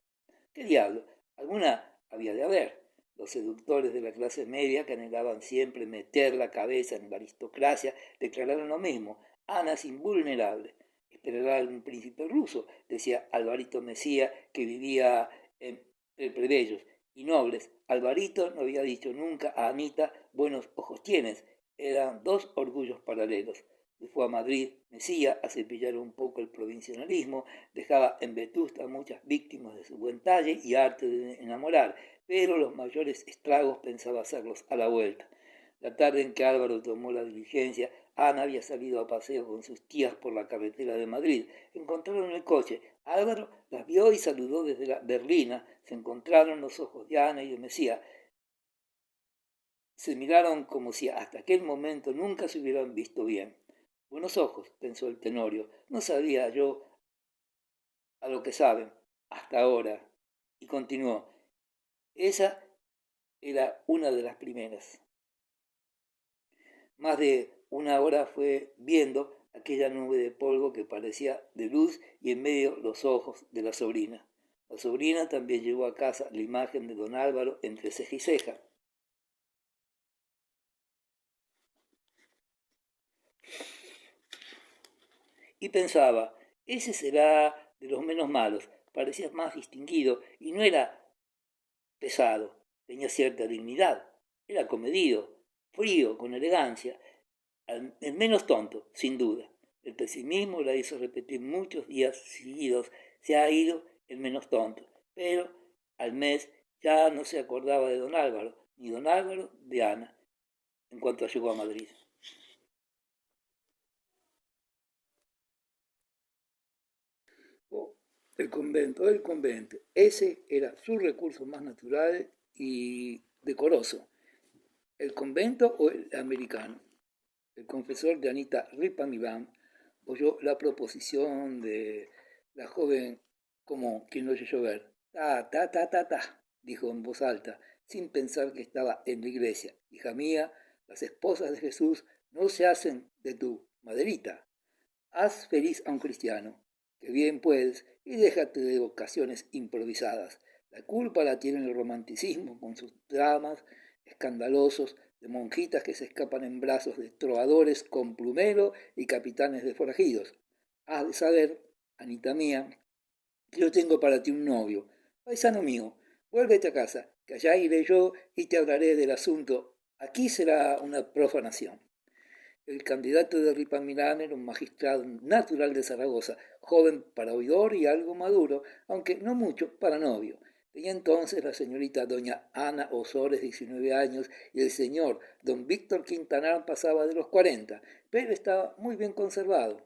¿Qué diablo? Alguna había de haber. Los seductores de la clase media, que anhelaban siempre meter la cabeza en la aristocracia, declararon lo mismo. Ana es invulnerable. Esperará algún príncipe ruso, decía Alvarito Mesía, que vivía entre plebeyos. y nobles. Alvarito no había dicho nunca a Anita, buenos ojos tienes. Eran dos orgullos paralelos. Se fue a Madrid, Mesía, a cepillar un poco el provincialismo, dejaba en Vetusta muchas víctimas de su buen talle y arte de enamorar, pero los mayores estragos pensaba hacerlos a la vuelta. La tarde en que Álvaro tomó la diligencia, Ana había salido a paseo con sus tías por la carretera de Madrid. Encontraron el coche. Álvaro las vio y saludó desde la berlina. Se encontraron los ojos de Ana y de Mesía. Se miraron como si hasta aquel momento nunca se hubieran visto bien. Buenos ojos, pensó el Tenorio. No sabía yo a lo que saben hasta ahora. Y continuó. Esa era una de las primeras. Más de una hora fue viendo aquella nube de polvo que parecía de luz y en medio los ojos de la sobrina. La sobrina también llevó a casa la imagen de don Álvaro entre ceja y ceja. Y pensaba, ese será de los menos malos, parecía más distinguido y no era pesado, tenía cierta dignidad, era comedido, frío, con elegancia, el menos tonto, sin duda. El pesimismo la hizo repetir muchos días seguidos, se ha ido el menos tonto, pero al mes ya no se acordaba de don Álvaro, ni don Álvaro de Ana, en cuanto llegó a Madrid. Oh, el convento, ese era su recurso más natural y decoroso. ¿El convento o el americano? El confesor de Anita Ripamibam oyó la proposición de la joven como quien lo oyó llover. Ta, ta, ta, ta, ta, dijo en voz alta, sin pensar que estaba en la iglesia. Hija mía, las esposas de Jesús no se hacen de tu maderita. Haz feliz a un cristiano, que bien puedes, y déjate de vocaciones improvisadas. La culpa la tiene el romanticismo con sus dramas escandalosos de monjitas que se escapan en brazos de trovadores con plumero y capitanes de forajidos. Has de saber, Anita mía, que yo tengo para ti un novio, paisano mío. Vuélvete a casa, que allá iré yo y te hablaré del asunto. Aquí será una profanación. El candidato de Ripamilán era un magistrado natural de Zaragoza, joven para oidor y algo maduro, aunque no mucho para novio. Tenía entonces la señorita doña Ana Osores, 19 años, y el señor don Víctor Quintanar pasaba de los 40, pero estaba muy bien conservado.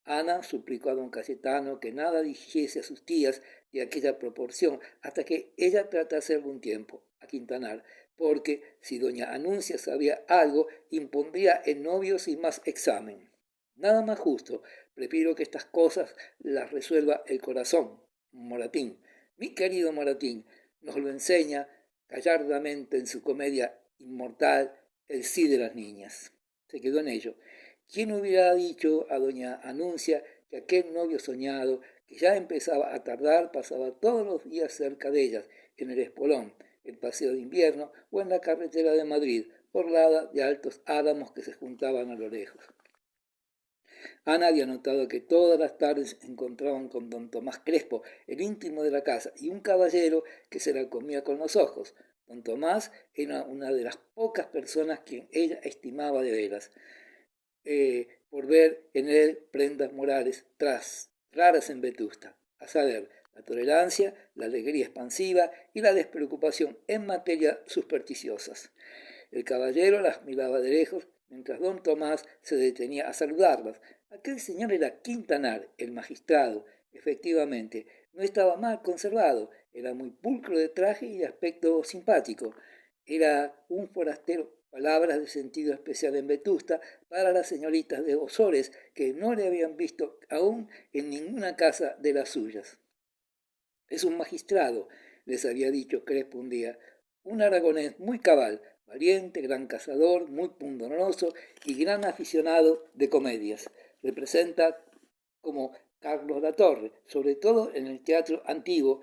Ana suplicó a don Cayetano que nada dijese a sus tías de aquella proporción hasta que ella tratase algún tiempo a Quintanar, porque si doña Anuncia sabía algo, impondría el novio sin más examen. Nada más justo, prefiero que estas cosas las resuelva el corazón. Moratín, mi querido Moratín, nos lo enseña gallardamente en su comedia inmortal El sí de las niñas. Se quedó en ello. ¿Quién hubiera dicho a doña Anuncia que aquel novio soñado, que ya empezaba a tardar, pasaba todos los días cerca de ellas, en el espolón, el paseo de invierno o en la carretera de Madrid, orlada de altos álamos que se juntaban a lo lejos? Ana había notado que todas las tardes se encontraban con don Tomás Crespo, el íntimo de la casa, y un caballero que se la comía con los ojos. Don Tomás era una de las pocas personas que ella estimaba de veras, por ver en él prendas morales raras en Vetusta, a saber, la tolerancia, la alegría expansiva y la despreocupación en materia supersticiosas. El caballero las miraba de lejos, mientras don Tomás se detenía a saludarlas. Aquel señor era Quintanar, el magistrado. Efectivamente, no estaba mal conservado, era muy pulcro de traje y de aspecto simpático. Era un forastero, palabras de sentido especial en Vetusta, para las señoritas de Osores, que no le habían visto aún en ninguna casa de las suyas. Es un magistrado, les había dicho Crespo un día, un aragonés muy cabal, valiente, gran cazador, muy pundonoroso y gran aficionado de comedias. Representa como Carlos Latorre, sobre todo en el teatro antiguo,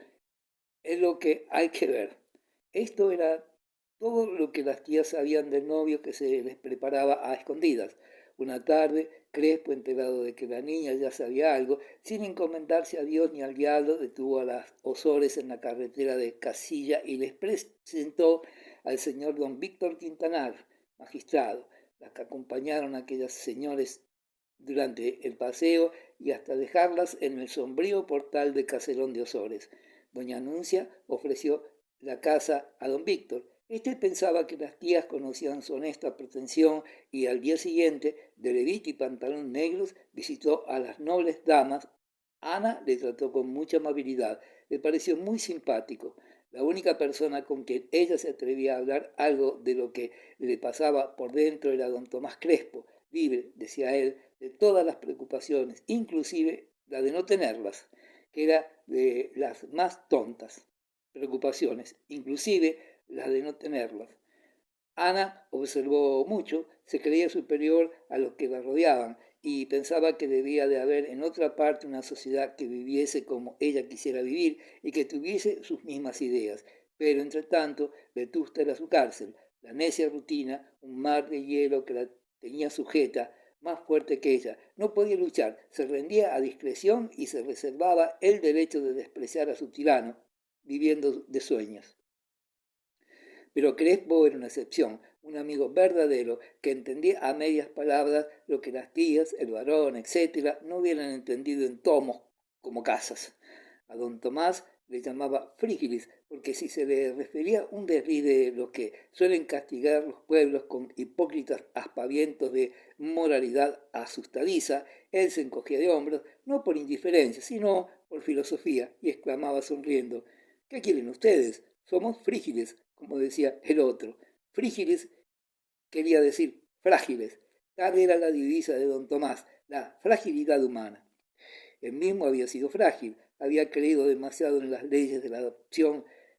es lo que hay que ver. Esto era todo lo que las tías sabían del novio que se les preparaba a escondidas. Una tarde Crespo, enterado de que la niña ya sabía algo, sin encomendarse a Dios ni al diablo, detuvo a las Ozores en la carretera de Casilla y les presentó al señor don Víctor Quintanar, magistrado. Las que acompañaron a aquellas señores durante el paseo y hasta dejarlas en el sombrío portal de Caserón de Ozores. Doña Anuncia ofreció la casa a don Víctor. Este pensaba que las tías conocían su honesta pretensión y al día siguiente, de levita y pantalón negros, visitó a las nobles damas. Ana le trató con mucha amabilidad, le pareció muy simpático. La única persona con quien ella se atrevía a hablar algo de lo que le pasaba por dentro era don Tomás Crespo, libre, decía él, de todas las preocupaciones, inclusive la de no tenerlas, que era de las más tontas preocupaciones, inclusive las de no tenerlas. Ana observó mucho, se creía superior a los que la rodeaban y pensaba que debía de haber en otra parte una sociedad que viviese como ella quisiera vivir y que tuviese sus mismas ideas. Pero, entre tanto, Vetusta era su cárcel, la necia rutina, un mar de hielo que la tenía sujeta, más fuerte que ella. No podía luchar, se rendía a discreción y se reservaba el derecho de despreciar a su tirano, viviendo de sueños. Pero Crespo era una excepción, un amigo verdadero que entendía a medias palabras lo que las tías, el varón, etc., no hubieran entendido en tomos como casas. A don Tomás le llamaba frígilis, porque si se le refería un desliz de los que suelen castigar los pueblos con hipócritas aspavientos de moralidad asustadiza, él se encogía de hombros, no por indiferencia, sino por filosofía, y exclamaba sonriendo: ¿qué quieren ustedes? Somos frígiles, como decía el otro. Frígiles quería decir frágiles. Tal era la divisa de don Tomás, la fragilidad humana. Él mismo había sido frágil, había creído demasiado en las leyes de la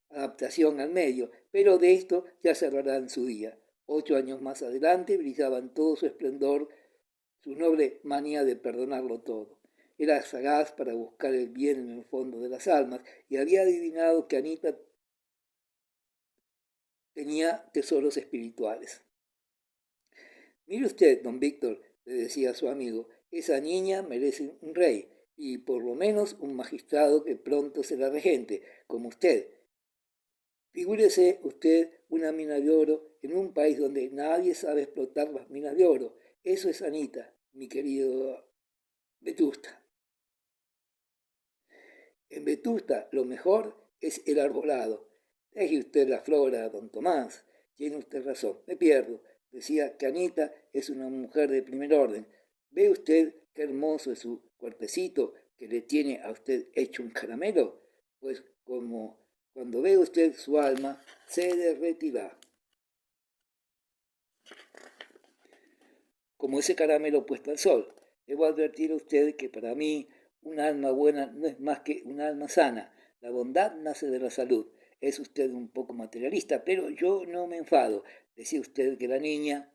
adaptación al medio, pero de esto ya se hablará en su día. 8 años más adelante brillaba en todo su esplendor su noble manía de perdonarlo todo. Era sagaz para buscar el bien en el fondo de las almas y había adivinado que Anita tenía tesoros espirituales. Mire usted, don Víctor, le decía a su amigo, esa niña merece un rey y por lo menos un magistrado que pronto será regente, como usted. Figúrese usted una mina de oro en un país donde nadie sabe explotar las minas de oro. Eso es Anita, mi querido Vetusta. En Vetusta lo mejor es el arbolado. Deje usted la flora, don Tomás. Tiene usted razón, me pierdo. Decía que Anita es una mujer de primer orden. ¿Ve usted qué hermoso es su cuerpecito que le tiene a usted hecho un caramelo? Pues como cuando ve usted su alma, se derretirá. Como ese caramelo puesto al sol. Debo advertir a usted que para mí un alma buena no es más que un alma sana. La bondad nace de la salud. Es usted un poco materialista, pero yo no me enfado. Decía usted que la niña...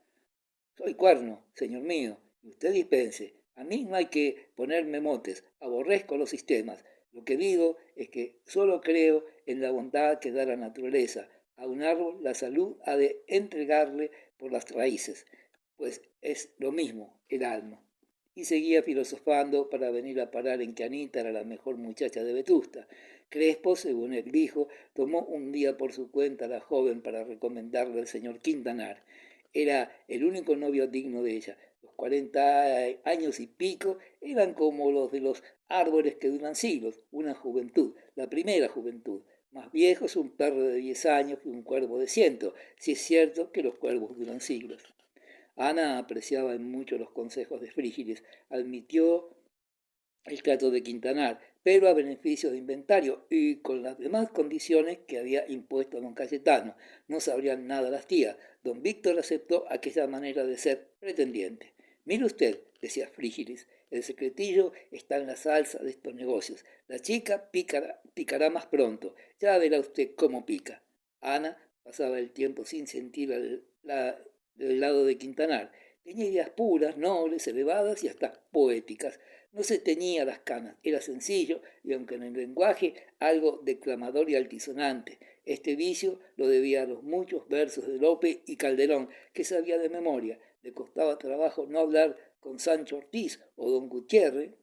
Soy cuerno, señor mío, y usted dispense. A mí no hay que ponerme motes. Aborrezco los sistemas. Lo que digo es que solo creo en la bondad que da la naturaleza. A un árbol la salud ha de entregarle por las raíces, pues es lo mismo el alma. Y seguía filosofando para venir a parar en que Anita era la mejor muchacha de Vetusta. Crespo, según él dijo, tomó un día por su cuenta a la joven para recomendarle al señor Quintanar. Era el único novio digno de ella. Los 40 años y pico eran como los de los árboles que duran siglos, una juventud, la primera juventud. Más viejo es un perro de 10 años que un cuervo de 100, si es cierto que los cuervos duran siglos. Ana apreciaba en mucho los consejos de Frígilis, admitió el trato de Quintanar, pero a beneficio de Inventario y con las demás condiciones que había impuesto don Cayetano. No sabrían nada las tías. Don Víctor aceptó aquella manera de ser pretendiente. Mire usted, decía Frígilis, el secretillo está en la salsa de estos negocios. La chica picará más pronto. Ya verá usted cómo pica. Ana pasaba el tiempo sin sentir del lado de Quintanar. Tenía ideas puras, nobles, elevadas y hasta poéticas. No se teñía las canas, era sencillo y aunque en el lenguaje algo declamador y altisonante. Este vicio lo debía a los muchos versos de Lope y Calderón que sabía de memoria. Le costaba trabajo no hablar con Sancho Ortiz o don Gutiérrez,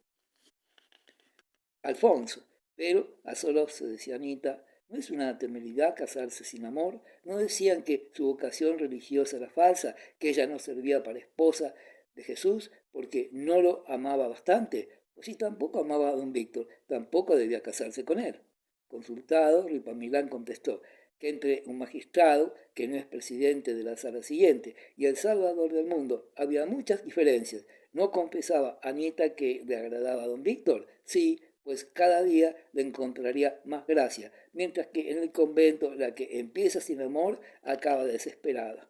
Alfonso. Pero a solos se decía Anita, ¿no es una temeridad casarse sin amor? ¿No decían que su vocación religiosa era falsa, que ella no servía para esposa de Jesús porque no lo amaba bastante? Pues si tampoco amaba a don Víctor, tampoco debía casarse con él. Consultado, Ripamilán contestó que entre un magistrado, que no es presidente de la sala siguiente, y el Salvador del mundo había muchas diferencias. ¿No confesaba Anita que le agradaba a don Víctor? Sí, pues cada día le encontraría más gracia, mientras que en el convento la que empieza sin amor acaba desesperada.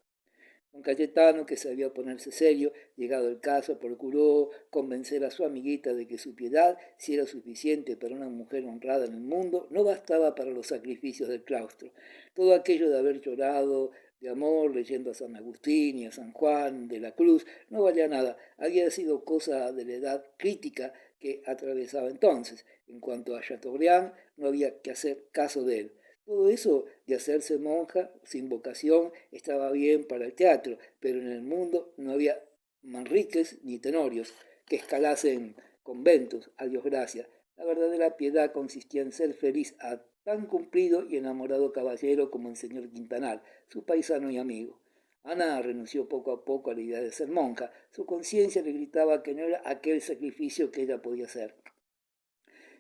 Don Cayetano, que sabía ponerse serio, llegado el caso, procuró convencer a su amiguita de que su piedad, si era suficiente para una mujer honrada en el mundo, no bastaba para los sacrificios del claustro. Todo aquello de haber llorado de amor leyendo a San Agustín y a San Juan de la Cruz no valía nada, había sido cosa de la edad crítica que atravesaba entonces. En cuanto a Chateaubriand, no había que hacer caso de él. Todo eso de hacerse monja sin vocación estaba bien para el teatro, pero en el mundo no había Manriques ni Tenorios que escalasen conventos, a Dios gracias. La verdadera piedad consistía en ser feliz a tan cumplido y enamorado caballero como el señor Quintanar, su paisano y amigo. Ana renunció poco a poco a la idea de ser monja. Su conciencia le gritaba que no era aquel sacrificio que ella podía hacer.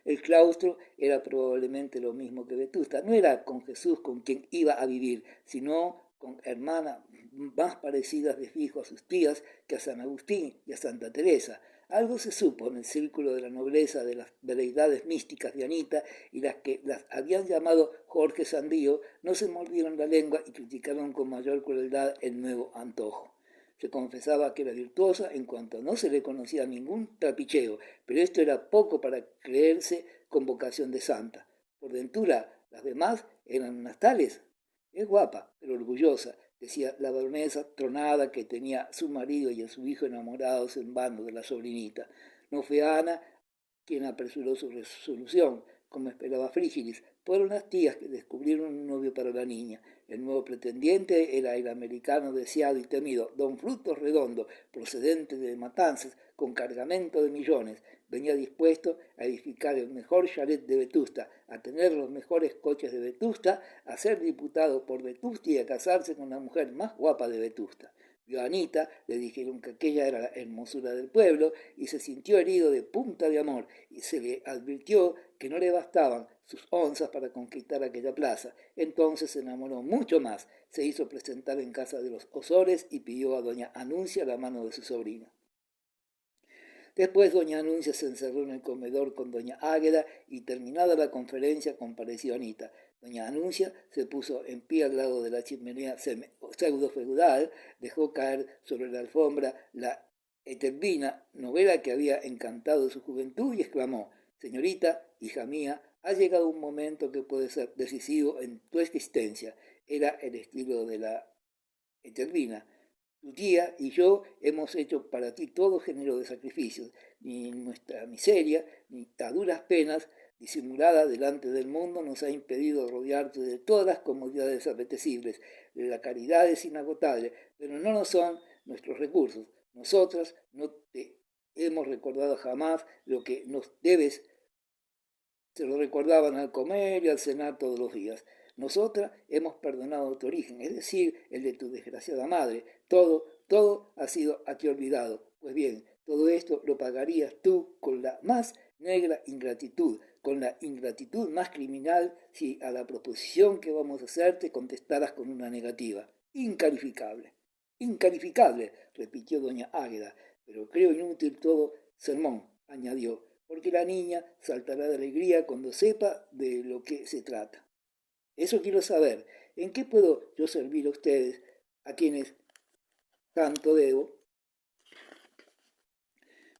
El claustro era probablemente lo mismo que Vetusta. No era con Jesús con quien iba a vivir, sino con hermanas más parecidas de fijo a sus tías que a San Agustín y a Santa Teresa. Algo se supo en el círculo de la nobleza de las veleidades místicas de Anita, y las que las habían llamado Jorge Sandío no se mordieron la lengua y criticaron con mayor crueldad el nuevo antojo. Se confesaba que era virtuosa en cuanto no se le conocía ningún trapicheo, pero esto era poco para creerse con vocación de santa. Por ventura, las demás eran unas tales. Es guapa, pero orgullosa, decía la baronesa tronada, que tenía a su marido y a su hijo enamorados en vano de la sobrinita. No fue Ana quien apresuró su resolución, como esperaba Frígilis. Fueron las tías que descubrieron un novio para la niña. El nuevo pretendiente era el americano deseado y temido, don Frutos Redondo, procedente de Matanzas, con cargamento de millones. Venía dispuesto a edificar el mejor chalet de Vetusta, a tener los mejores coches de Vetusta, a ser diputado por Vetusta y a casarse con la mujer más guapa de Vetusta. Vio a Anita, le dijeron que aquella era la hermosura del pueblo y se sintió herido de punta de amor, y se le advirtió que no le bastaban sus onzas para conquistar aquella plaza. Entonces se enamoró mucho más, se hizo presentar en casa de los Osores y pidió a doña Anuncia la mano de su sobrina. Después doña Anuncia se encerró en el comedor con doña Águeda y terminada la conferencia compareció Anita. Doña Anuncia se puso en pie al lado de la chimenea pseudo-feudal, dejó caer sobre la alfombra la Etelvina, novela que había encantado su juventud, y exclamó: «Señorita, hija mía, ha llegado un momento que puede ser decisivo en tu existencia». Era el estilo de la Etelvina. Tu tía y yo hemos hecho para ti todo género de sacrificios, ni nuestra miseria, ni a duras penas, disimulada delante del mundo, nos ha impedido rodearte de todas las comodidades apetecibles. La caridad es inagotable, pero no lo son nuestros recursos. Nosotras no te hemos recordado jamás lo que nos debes. Se lo recordaban al comer y al cenar todos los días. Nosotras hemos perdonado tu origen, es decir, el de tu desgraciada madre. Todo ha sido aquí olvidado. Pues bien, todo esto lo pagarías tú con la más negra ingratitud, con la ingratitud más criminal, si a la proposición que vamos a hacer te contestaras con una negativa. Incalificable. Incalificable, repitió doña Águeda, pero creo inútil todo sermón, añadió, porque la niña saltará de alegría cuando sepa de lo que se trata. Eso quiero saber. ¿En qué puedo yo servir a ustedes, a quienes tanto debo?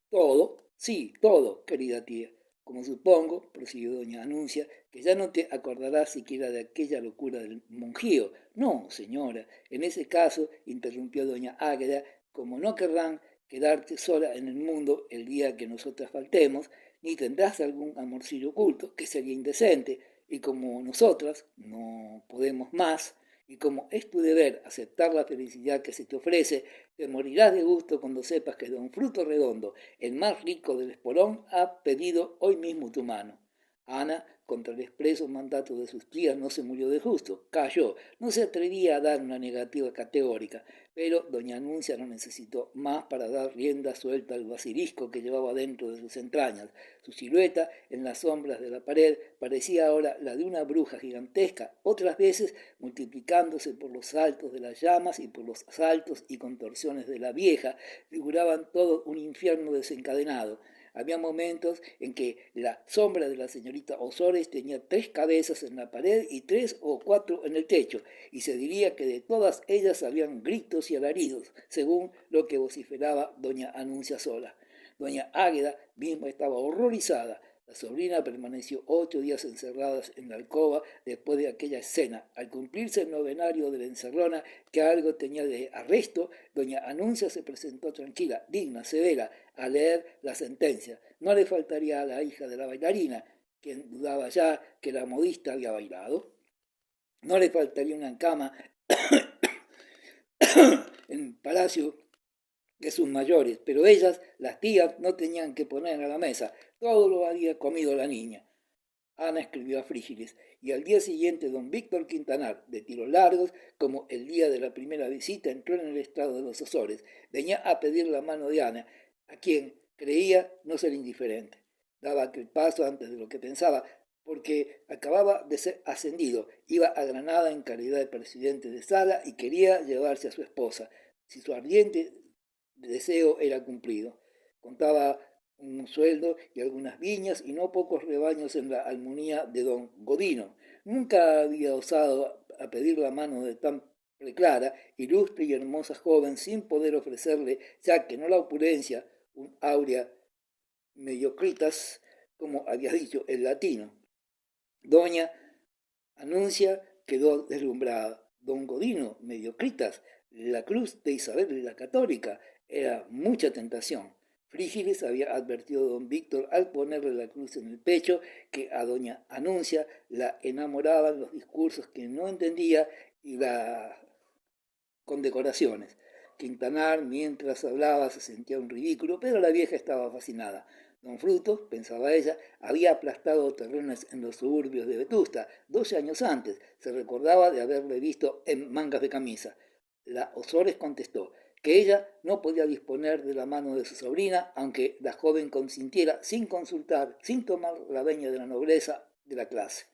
Todo, sí, todo, querida tía. Como supongo, prosiguió doña Anuncia, que ya no te acordarás siquiera de aquella locura del monjío. No, señora, en ese caso, interrumpió doña Águeda, como no querrán quedarte sola en el mundo el día que nosotras faltemos, ni tendrás algún amorcillo oculto, que sería indecente, y como nosotras no podemos más, Y como es tu deber aceptar la felicidad que se te ofrece, te morirás de gusto cuando sepas que don Fruto Redondo, el más rico del espolón, ha pedido hoy mismo tu mano. Ana, contra el expreso mandato de sus tías, no se murió de justo, cayó, no se atrevía a dar una negativa categórica, pero doña Anuncia no necesitó más para dar rienda suelta al basilisco que llevaba dentro de sus entrañas. Su silueta, en las sombras de la pared, parecía ahora la de una bruja gigantesca, otras veces multiplicándose por los saltos de las llamas y por los saltos y contorsiones de la vieja, figuraban todo un infierno desencadenado. Había momentos en que la sombra de la señorita Osores tenía 3 cabezas en la pared y 3 o 4 en el techo, y se diría que de todas ellas habían gritos y alaridos, según lo que vociferaba doña Anuncia sola. Doña Águeda misma estaba horrorizada. La sobrina permaneció 8 días encerradas en la alcoba después de aquella escena. Al cumplirse el novenario de la encerrona, que algo tenía de arresto, doña Anuncia se presentó tranquila, digna, severa, a leer la sentencia. No le faltaría a la hija de la bailarina, quien dudaba ya que la modista había bailado. No le faltaría una cama en Palacio de sus mayores, pero ellas, las tías, no tenían que poner a la mesa. Todo lo había comido la niña. Ana escribió a Frígilis, y al día siguiente don Víctor Quintanar, de tiros largos, como el día de la primera visita, entró en el estado de los Azores. Venía a pedir la mano de Ana, a quien creía no ser indiferente. Daba aquel paso antes de lo que pensaba, porque acababa de ser ascendido. Iba a Granada en calidad de presidente de sala y quería llevarse a su esposa, si su ardiente deseo era cumplido. Contaba un sueldo y algunas viñas y no pocos rebaños en la almonía de don Godino. Nunca había osado a pedir la mano de tan preclara, ilustre y hermosa joven sin poder ofrecerle, ya que no la opulencia, un áurea mediocritas, como había dicho el latino. Doña Anuncia quedó deslumbrada. Don Godino, mediocritas, la cruz de Isabel la Católica, era mucha tentación. Frígilis había advertido a don Víctor al ponerle la cruz en el pecho que a doña Anuncia la enamoraban los discursos que no entendía y las condecoraciones. Quintanar, mientras hablaba, se sentía un ridículo, pero la vieja estaba fascinada. Don Fruto, pensaba ella, había aplastado terrenos en los suburbios de Vetusta 12 años antes. Se recordaba de haberle visto en mangas de camisa. La Osores contestó que ella no podía disponer de la mano de su sobrina, aunque la joven consintiera sin consultar, sin tomar la veña de la nobleza de la clase.